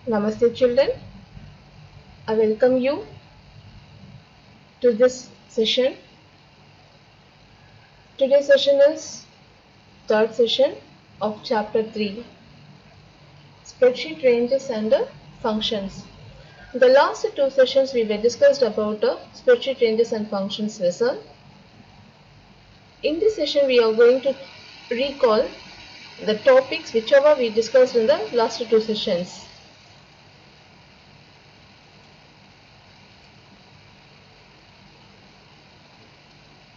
Namaste children, I welcome you to this session. Today's session is third session of chapter 3, spreadsheet ranges and functions. In the last two sessions we were discussed about spreadsheet ranges and functions lesson. In this session we are going to recall the topics whichever we discussed in the last two sessions.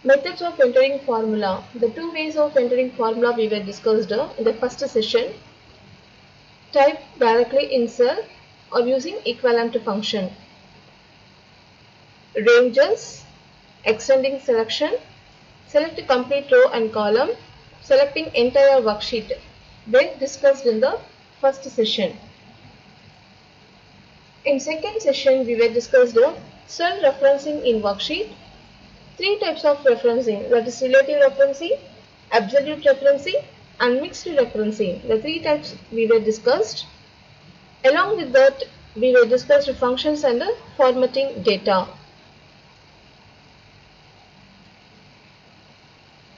Methods of entering formula. The two ways of entering formula we were discussed in the first session. Type directly in cell or using equivalent function. Ranges, extending selection, select complete row and column, selecting entire worksheet were discussed in the first session. In second session we were discussed cell referencing in worksheet. Three types of referencing, that is relative referencing, absolute referencing and mixed referencing. The three types we were discussed. Along with that we were discussed functions and formatting data.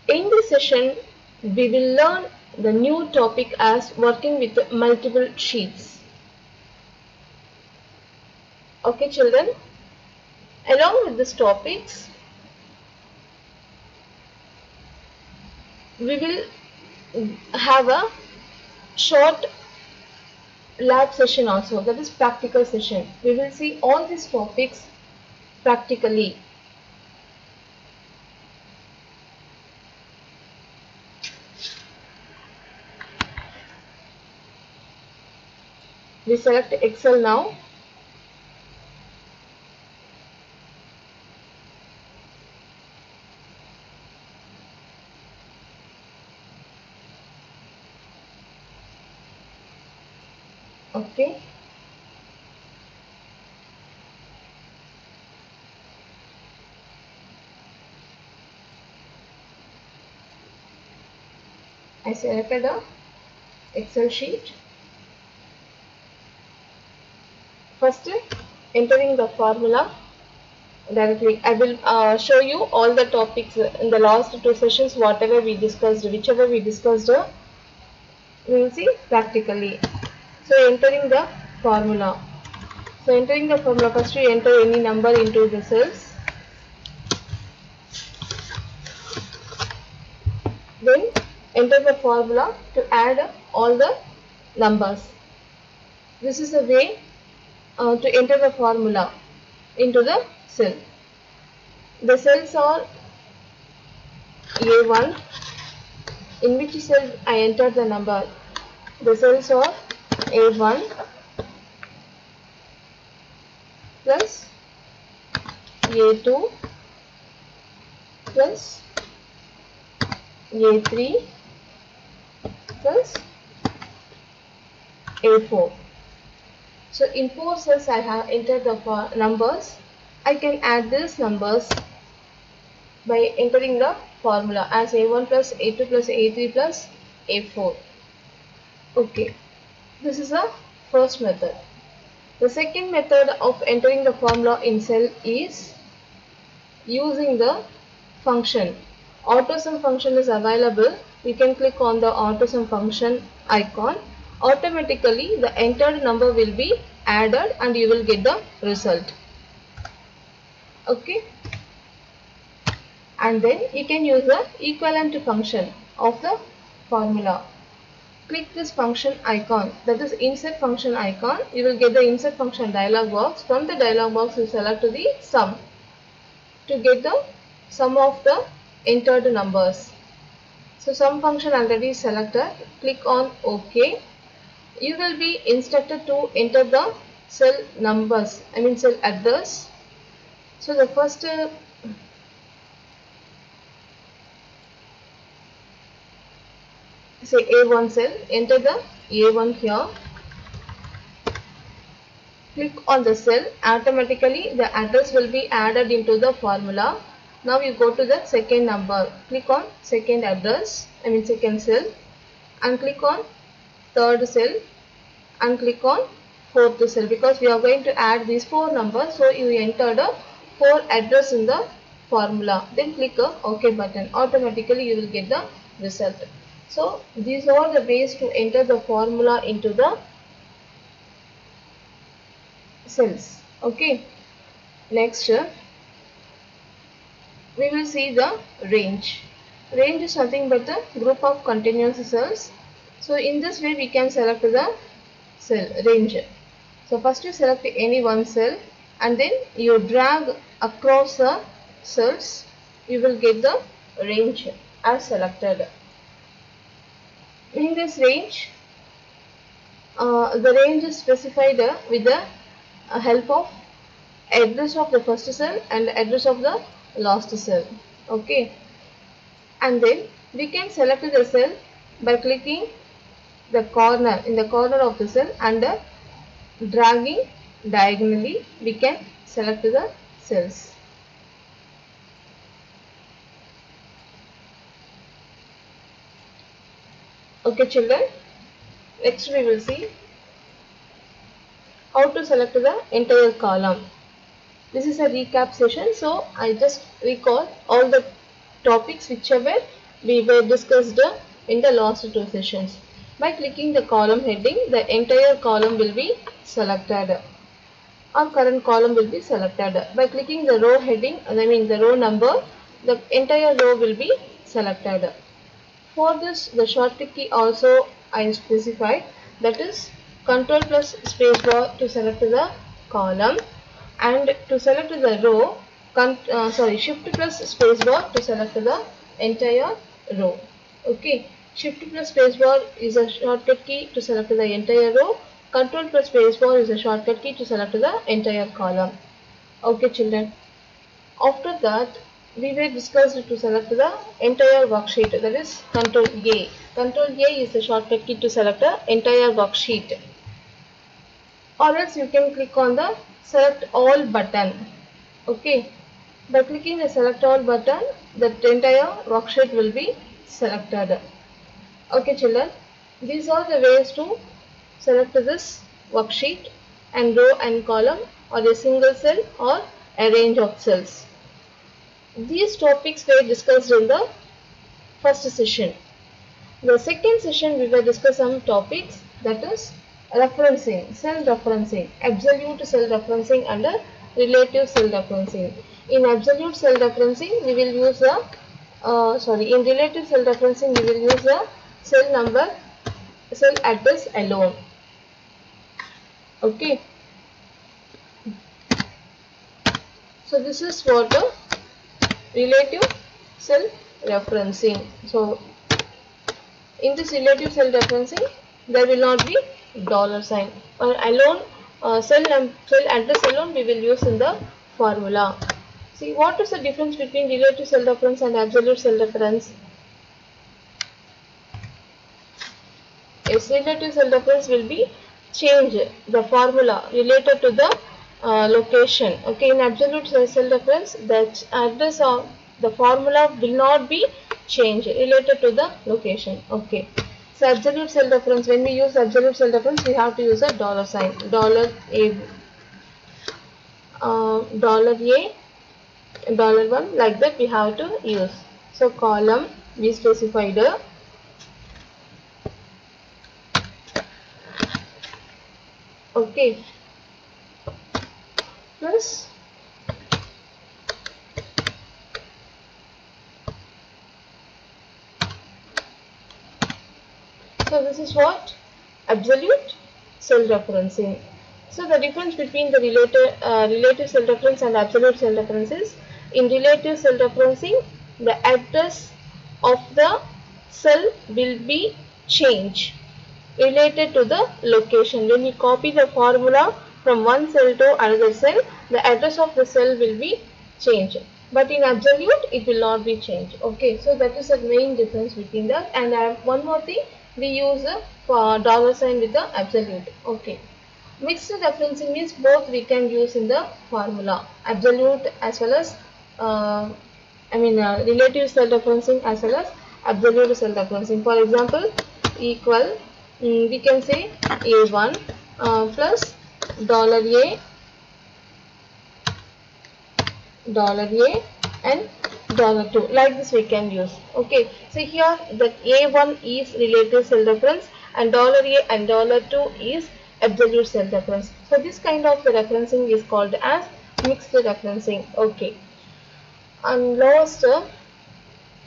In this session we will learn the new topic as working with multiple sheets. Okay children, along with these topics we will have a short lab session also, that is practical session. We will see all these topics practically. We select Excel now. Okay. I selected a Excel sheet. First, entering the formula directly. I will show you all the topics in the last two sessions, whatever we discussed, whichever we discussed, we will see practically. So entering the formula. So entering the formula, first you enter any number into the cells. Then enter the formula to add all the numbers. This is a way to enter the formula into the cell. The cells are A1, in which cell I enter the number. The cells are A1 plus A2 plus A3 plus A4. So in 4 cells I have entered the numbers. I can add these numbers by entering the formula as A1 plus A2 plus A3 plus A4. Okay, this is the first method. The second method of entering the formula in cell is using the function. AutoSum function is available. We can click on the AutoSum function icon. Automatically the entered number will be added and you will get the result. Okay, and then you can use the equivalent function of the formula. Click this function icon, that is insert function icon. You will get the insert function dialog box. From the dialog box you select the sum to get the sum of the entered numbers. So sum function already selected. Click on OK. You will be instructed to enter the cell numbers, cell address. So the first say A1 cell, enter the A1 here. Click on the cell, automatically the address will be added into the formula. Now you go to the second number, click on second address, second cell, and click on third cell and click on fourth cell, because we are going to add these 4 numbers, so you entered a 4 address in the formula. Then click a OK button. Automatically you will get the result. So these are the ways to enter the formula into the cells. Okay. Next, we will see the range. Range is nothing but a group of continuous cells. So in this way we can select the cell range. So first you select any one cell and then you drag across the cells. You will get the range as selected. In this range, the range is specified with the help of address of the first cell and address of the last cell. Okay, and then we can select the cell by clicking the corner in the corner of the cell and dragging diagonally. We can select the cells. Okay children, next we will see how to select the entire column. This is a recap session, so I just recall all the topics whichever we were discussed in the last 2 sessions. By clicking the column heading, the entire column will be selected. Our current column will be selected. By clicking the row heading, I mean the row number, the entire row will be selected. For this, the shortcut key also I specified, that is Ctrl plus spacebar to select the column, and to select the row, Shift plus spacebar to select the entire row. Okay, Shift plus spacebar is a shortcut key to select the entire row. Ctrl plus spacebar is a shortcut key to select the entire column. Okay children. After that, we were discussed to select the entire worksheet, that is Ctrl A. Ctrl A is the shortcut key to select the entire worksheet. Or else you can click on the select all button. Okay, by clicking the select all button, the entire worksheet will be selected. Okay children, these are the ways to select this worksheet and row and column, or a single cell or a range of cells. These topics were discussed in the first session. The second session we will discuss some topics, that is referencing, cell referencing, absolute cell referencing and relative cell referencing. In absolute cell referencing we will use the in relative cell referencing we will use the cell number, cell address alone. Okay. So this is for the relative cell referencing. So in this relative cell referencing there will not be $sign or alone, cell address alone we will use in the formula. See, what is the difference between relative cell reference and absolute cell reference? Yes, relative cell reference will be change the formula related to the location. Okay, in absolute cell reference, the address of the formula will not be changed related to the location. Okay, so absolute cell reference, when we use absolute cell reference, we have to use a $sign, $A, $1, like that we have to use. So column we specified a okay plus so this is what absolute cell referencing. So the difference between the relative cell reference and absolute cell reference is, in relative cell referencing the address of the cell will be changed related to the location. When you copy the formula from one cell to another cell, the address of the cell will be changed, but in absolute it will not be changed. Okay, so that is the main difference between that. And one more thing, we use a $sign with the absolute. Okay, mixed referencing means both we can use in the formula, absolute as well as relative cell referencing as well as absolute cell referencing. For example, equal we can say A1 plus $A, $A and $2, like this we can use. Okay, so here that A1 is relative cell reference and $A and $2 is absolute cell reference. So this kind of referencing is called as mixed referencing. Okay, and last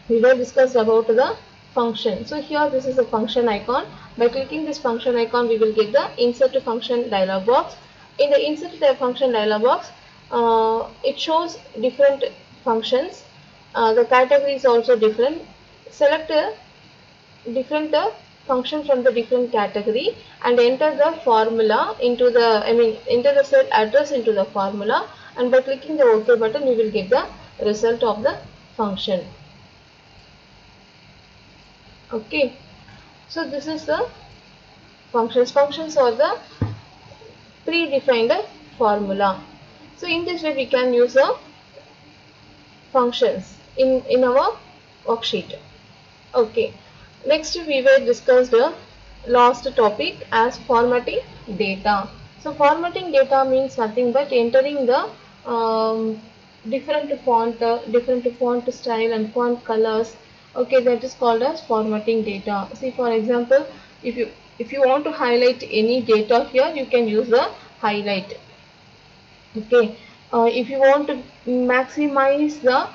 we will discuss about the function. So here this is a function icon. By clicking this function icon, we will get the insert function dialog box. In the insert function dialog box, it shows different functions. The category is also different. Select a different function from the different category and enter the formula into the, enter the cell address into the formula, and by clicking the OK button, you will get the result of the function. Okay, so this is the functions. Functions are the predefined formula. So in this way we can use the functions in our worksheet. Okay, next we will discuss the last topic as formatting data. So formatting data means nothing but entering the different font style and font colors. Okay, that is called as formatting data. See, for example, if you want to highlight any data here, you can use the highlight. Okay, if you want to maximize the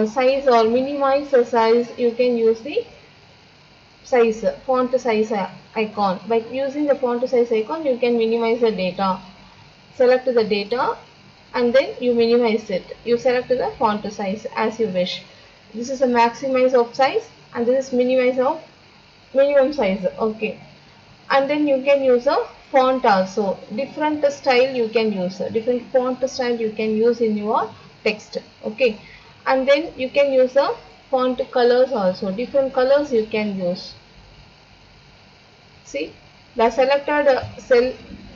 size or minimize the size, you can use the size font size icon. By using the font size icon, you can minimize the data. Select the data and then you minimize it. You select the font size as you wish. This is a maximize of size and this is minimize of minimum size. Okay, and then you can use a font also. Different style you can use, different font style you can use in your text. Okay, and then you can use a font colors also. Different colors you can use. See, the selected cell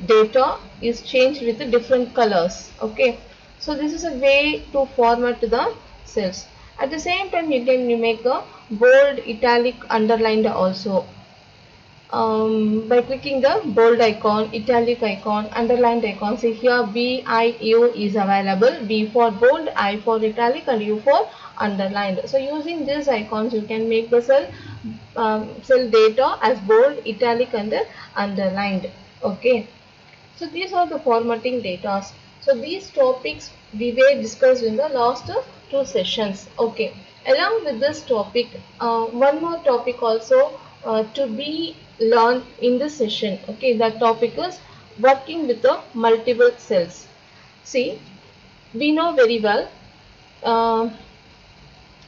data is changed with different colors. Okay, so this is a way to format the cells. At the same time, you can make a bold, italic, underlined also. By clicking the bold icon, italic icon, underlined icon. See here, B, I, U is available. B for bold, I for italic and U for underlined. So using these icons, you can make the cell data as bold, italic and underlined. Okay. So these are the formatting data. So these topics we were discussed in the last two sessions. Okay. Along with this topic, one more topic also to be learned in this session. Okay, that topic is working with the multiple cells. See, we know very well the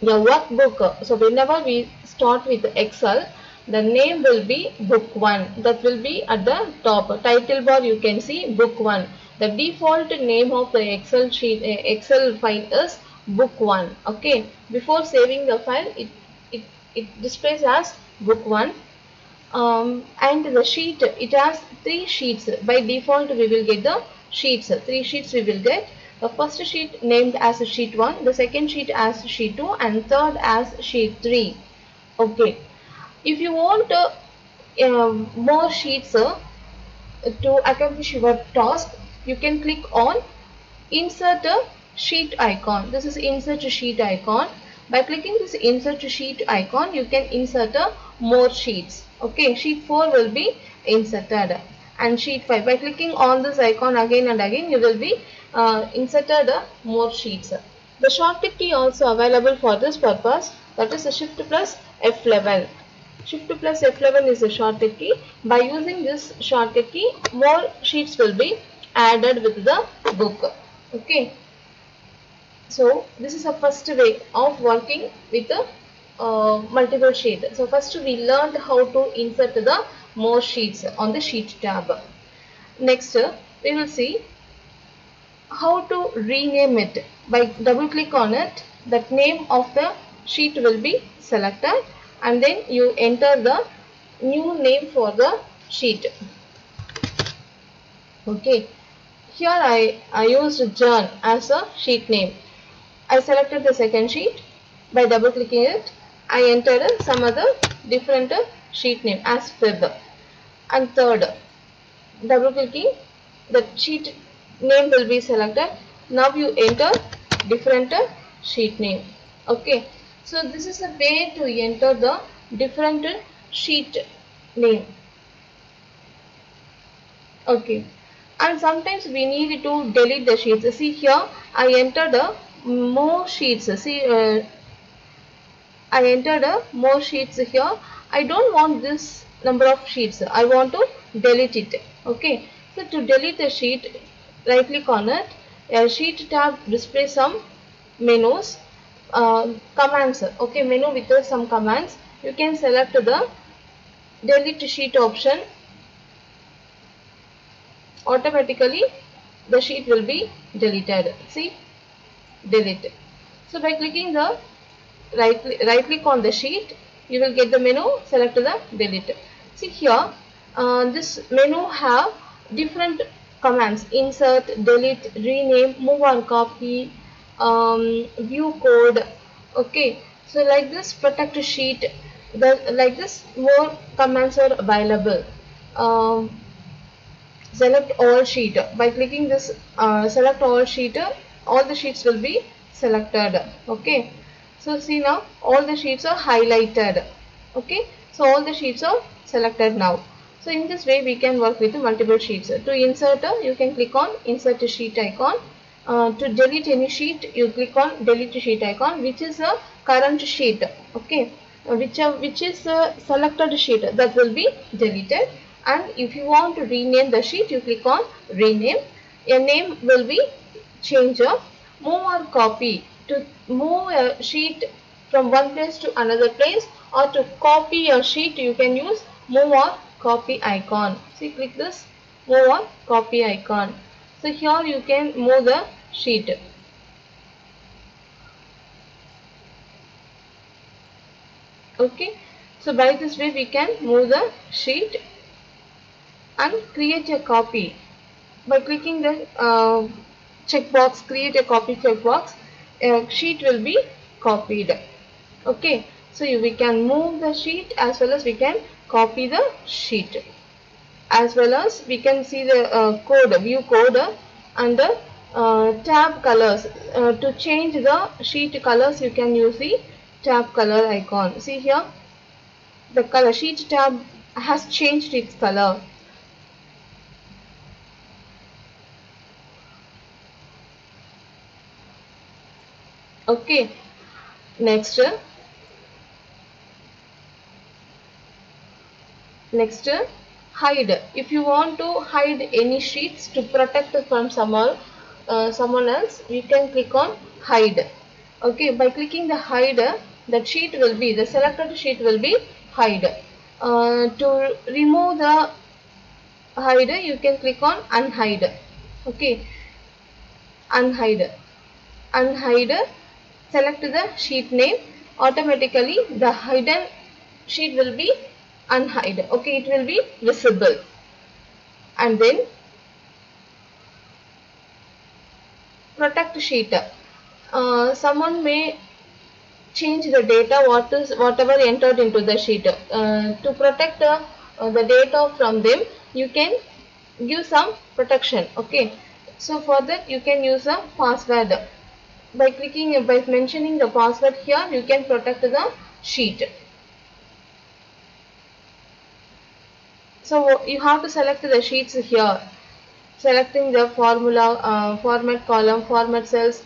workbook. So whenever we start with Excel, the name will be book 1. That will be at the top. Title bar you can see book 1. The default name of the Excel sheet, Excel file is book 1. Okay. Before saving the file, it displays as book 1. And the sheet, it has 3 sheets. By default we will get the sheets. 3 sheets we will get. The first sheet named as sheet 1, the second sheet as sheet 2 and third as sheet 3. Okay. If you want more sheets to accomplish your task, you can click on insert a sheet icon. This is insert sheet icon. By clicking this insert sheet icon, you can insert more sheets. Okay, sheet 4 will be inserted and sheet 5. By clicking on this icon again and again, you will be inserted more sheets. The shortcut key also available for this purpose, that is the shift plus F11. Shift plus F11 is the shortcut key. By using this shortcut key, more sheets will be added with the book. Okay. So this is the first way of working with the multiple sheet. So first we learned how to insert the more sheets on the sheet tab. Next we will see how to rename it. By double click on it, that name of the sheet will be selected and then you enter the new name for the sheet. Okay, here I used John as a sheet name. I selected the second sheet. By double clicking it, I entered some other different sheet name as Feb. And third, double clicking, the sheet name will be selected. Now you enter different sheet name. Okay, so this is a way to enter the different sheet name. Okay, and sometimes we need to delete the sheets. See here, I entered more sheets. See, I entered more sheets here. I don't want this number of sheets. I want to delete it. Okay, so to delete the sheet, right click on it. A sheet tab displays some menus, commands. Okay, menu with some commands. You can select the delete sheet option. Automatically the sheet will be deleted. See, delete. So by clicking the right click on the sheet, you will get the menu. Select the delete. See here, this menu have different commands: insert, delete, rename, move or copy, view code. Okay, so like this, protect sheet, like this more commands are available. um, Select all sheet. By clicking this select all sheet, all the sheets will be selected. Okay, so see now all the sheets are highlighted. Okay, so all the sheets are selected now. So in this way we can work with multiple sheets. To insert, you can click on insert sheet icon. To delete any sheet, you click on delete sheet icon, which is a current sheet. Okay, which is a selected sheet that will be deleted. And if you want to rename the sheet, you click on rename. A name will be changed. Move or copy, to move a sheet from one place to another place, or to copy a sheet, you can use move or copy icon. See, click this move or copy icon. So here you can move the sheet. Okay, so by this way we can move the sheet and create a copy. By clicking the checkbox, create a copy checkbox, a sheet will be copied. Okay, so we can move the sheet as well as we can copy the sheet, as well as we can see the code, view code, and the tab colors. To change the sheet colors, you can use the tab color icon. See here, the color sheet tab has changed its color. Okay, next hide. If you want to hide any sheets to protect from someone else, you can click on hide. Okay, by clicking the hide, that sheet will be, the selected sheet will be hide. To remove the hide, you can click on unhide. Okay, unhide. Unhide, select the sheet name. Automatically the hidden sheet will be unhide. Okay, it will be visible. And then protect sheet. Someone may change the data whatever entered into the sheet. To protect the data from them, you can give some protection. Okay, so for that you can use a password. By mentioning the password here, you can protect the sheet. So you have to select the sheets here, selecting the formula, format column, format cells,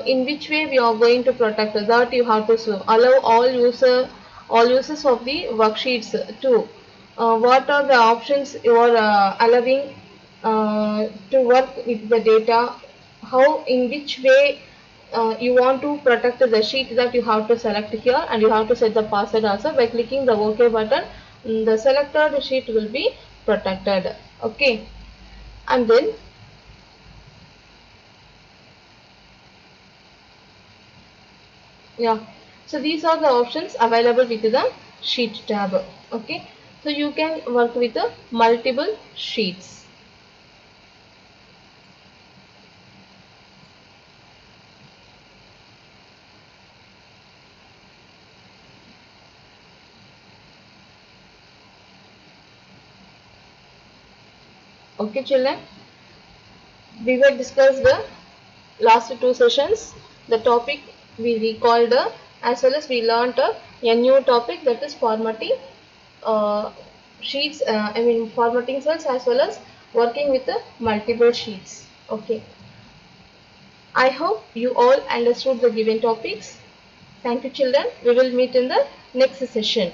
in which way we are going to protect that you have to allow all users of the worksheets too. What are the options you are allowing to work with the data? How, in which way you want to protect the sheet, that you have to select here, and you have to set the password also. By clicking the OK button, the selected sheet will be protected. Okay, and then yeah, so these are the options available with the sheet tab. Okay, so you can work with the multiple sheets. Okay children, We were discussed the last two sessions. The topic we recalled as well as we learnt a new topic, that is formatting sheets. Formatting cells as well as working with multiple sheets. Okay. I hope you all understood the given topics. Thank you, children. We will meet in the next session.